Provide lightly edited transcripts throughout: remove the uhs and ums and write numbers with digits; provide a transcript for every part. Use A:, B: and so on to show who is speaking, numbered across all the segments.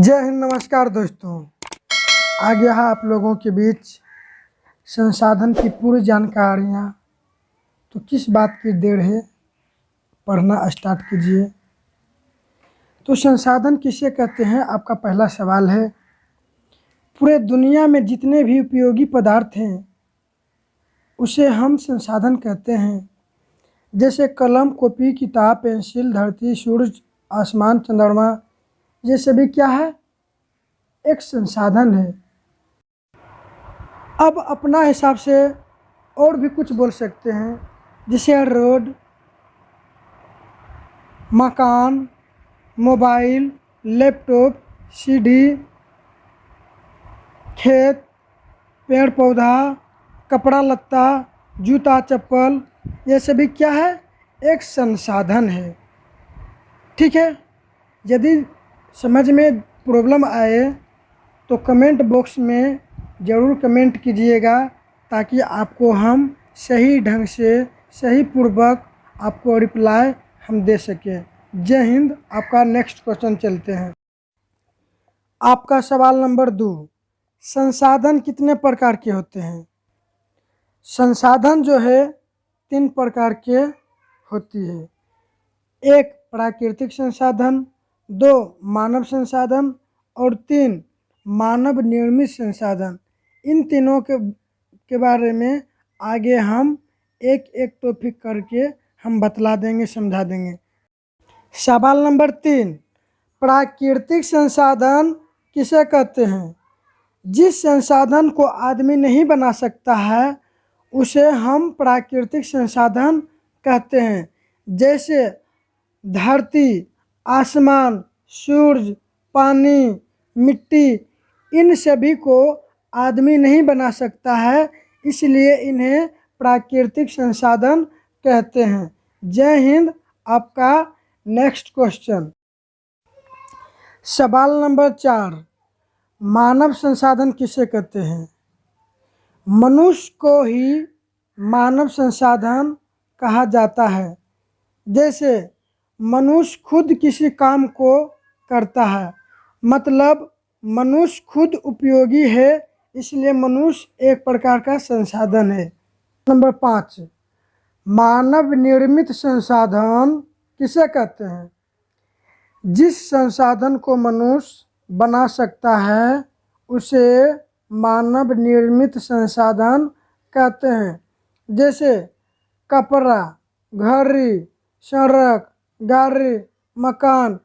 A: जय हिंद। नमस्कार दोस्तों, आ गया है आप लोगों के बीच संसाधन की पूरी जानकारियाँ। तो किस बात की देर है, पढ़ना स्टार्ट कीजिए। तो संसाधन किसे कहते हैं, आपका पहला सवाल है। पूरे दुनिया में जितने भी उपयोगी पदार्थ हैं उसे हम संसाधन कहते हैं। जैसे कलम, कॉपी, किताब, पेंसिल, धरती, सूरज, आसमान, चंद्रमा, ये सभी क्या है, एक संसाधन है। अब अपना हिसाब से और भी कुछ बोल सकते हैं, जैसे रोड, मकान, मोबाइल, लैपटॉप, सीडी, खेत, पेड़ पौधा, कपड़ा लत्ता, जूता चप्पल, ये सभी क्या है, एक संसाधन है। ठीक है। यदि समझ में प्रॉब्लम आए तो कमेंट बॉक्स में ज़रूर कमेंट कीजिएगा, ताकि आपको हम सही ढंग से, सही पूर्वक आपको रिप्लाई हम दे सकें। जय हिंद। आपका नेक्स्ट क्वेश्चन चलते हैं। आपका सवाल नंबर 2, संसाधन कितने प्रकार के होते हैं? संसाधन जो है 3 प्रकार के होती है। 1 प्राकृतिक संसाधन, 2 मानव संसाधन और 3 मानव निर्मित संसाधन। इन तीनों के बारे में आगे हम एक एक टॉपिक करके हम बतला देंगे, समझा देंगे। सवाल नंबर 3, प्राकृतिक संसाधन किसे कहते हैं? जिस संसाधन को आदमी नहीं बना सकता है उसे हम प्राकृतिक संसाधन कहते हैं। जैसे धरती, आसमान, सूरज, पानी, मिट्टी, इन सभी को आदमी नहीं बना सकता है, इसलिए इन्हें प्राकृतिक संसाधन कहते हैं। जय हिंद। आपका नेक्स्ट क्वेश्चन, सवाल नंबर 4, मानव संसाधन किसे कहते हैं? मनुष्य को ही मानव संसाधन कहा जाता है। जैसे मनुष्य खुद किसी काम को करता है, मतलब मनुष्य खुद उपयोगी है, इसलिए मनुष्य एक प्रकार का संसाधन है। नंबर 5, मानव निर्मित संसाधन किसे कहते हैं? जिस संसाधन को मनुष्य बना सकता है उसे मानव निर्मित संसाधन कहते हैं। जैसे कपड़ा, घड़ी, सड़क, गाड़ी, मकान,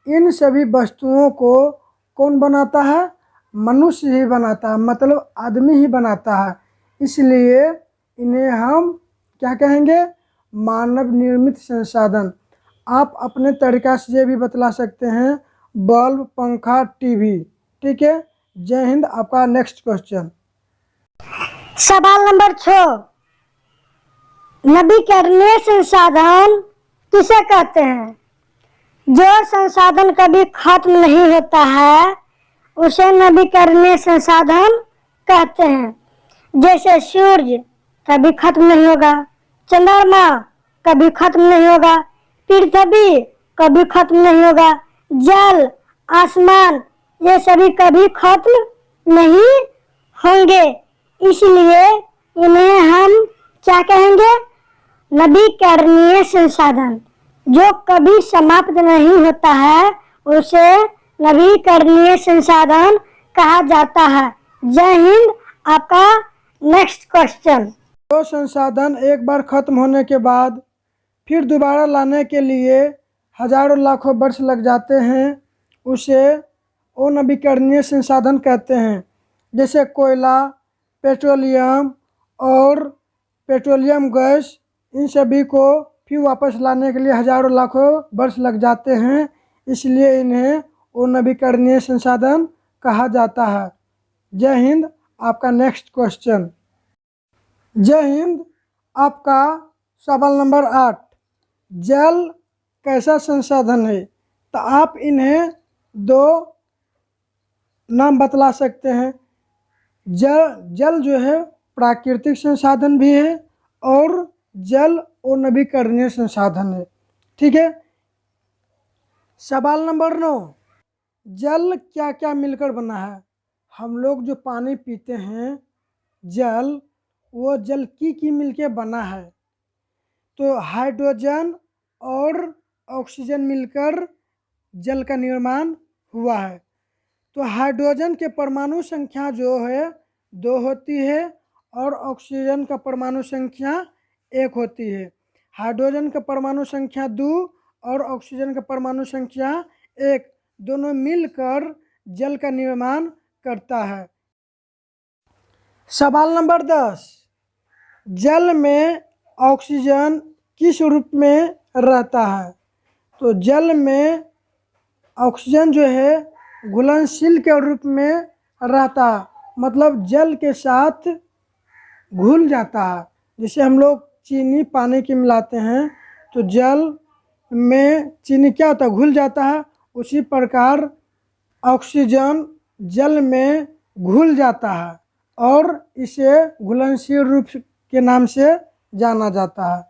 A: इन सभी वस्तुओं को कौन बनाता है? मनुष्य ही बनाता है, मतलब आदमी ही बनाता है, इसलिए इन्हें हम क्या कहेंगे? मानव निर्मित संसाधन। आप अपने तरीक़ा से ये भी बतला सकते हैं, बल्ब, पंखा, टीवी। ठीक है। जय हिंद। आपका नेक्स्ट क्वेश्चन,
B: सवाल नंबर 6, नवीकरणीय संसाधन किसे कहते हैं? जो संसाधन कभी खत्म नहीं होता है उसे नवीकरणीय संसाधन कहते हैं। जैसे सूरज कभी खत्म नहीं होगा, चंद्रमा कभी खत्म नहीं होगा, पृथ्वी कभी खत्म नहीं होगा, जल, आसमान, ये सभी कभी खत्म नहीं होंगे, इसलिए इन्हें हम क्या कहेंगे? नवीकरणीय संसाधन। जो कभी समाप्त नहीं होता है उसे नवीकरणीय संसाधन कहा जाता है। जय हिंद। आपका नेक्स्ट क्वेश्चन,
A: जो संसाधन एक बार खत्म होने के बाद फिर दोबारा लाने के लिए हजारों लाखों वर्ष लग जाते हैं उसे अनवीकरणीय संसाधन कहते हैं। जैसे कोयला, पेट्रोलियम और पेट्रोलियम गैस, इन सभी को फिर वापस लाने के लिए हजारों लाखों वर्ष लग जाते हैं, इसलिए इन्हें अनवीकरणीय संसाधन कहा जाता है। जय हिंद। आपका नेक्स्ट क्वेश्चन, जय हिंद। आपका सवाल नंबर 8, जल कैसा संसाधन है? तो आप इन्हें 2 नाम बतला सकते हैं। जल जो है प्राकृतिक संसाधन भी है और जल अनवीकरणीय संसाधन है। ठीक है। सवाल नंबर 9, जल क्या क्या मिलकर बना है? हम लोग जो पानी पीते हैं जल, वो जल की मिलके बना है। तो हाइड्रोजन और ऑक्सीजन मिलकर जल का निर्माण हुआ है। तो हाइड्रोजन के परमाणु संख्या जो है 2 होती है और ऑक्सीजन का परमाणु संख्या 1 होती है। हाइड्रोजन का परमाणु संख्या 2 और ऑक्सीजन का परमाणु संख्या 1 दोनों मिलकर जल का निर्माण करता है। सवाल नंबर 10, जल में ऑक्सीजन किस रूप में रहता है? तो जल में ऑक्सीजन जो है घुलनशील के रूप में रहता है, मतलब जल के साथ घुल जाता है। जैसे हम लोग चीनी पानी की मिलाते हैं तो जल में चीनी क्या होता है, घुल जाता है। उसी प्रकार ऑक्सीजन जल में घुल जाता है और इसे घुलनशील रूप के नाम से जाना जाता है।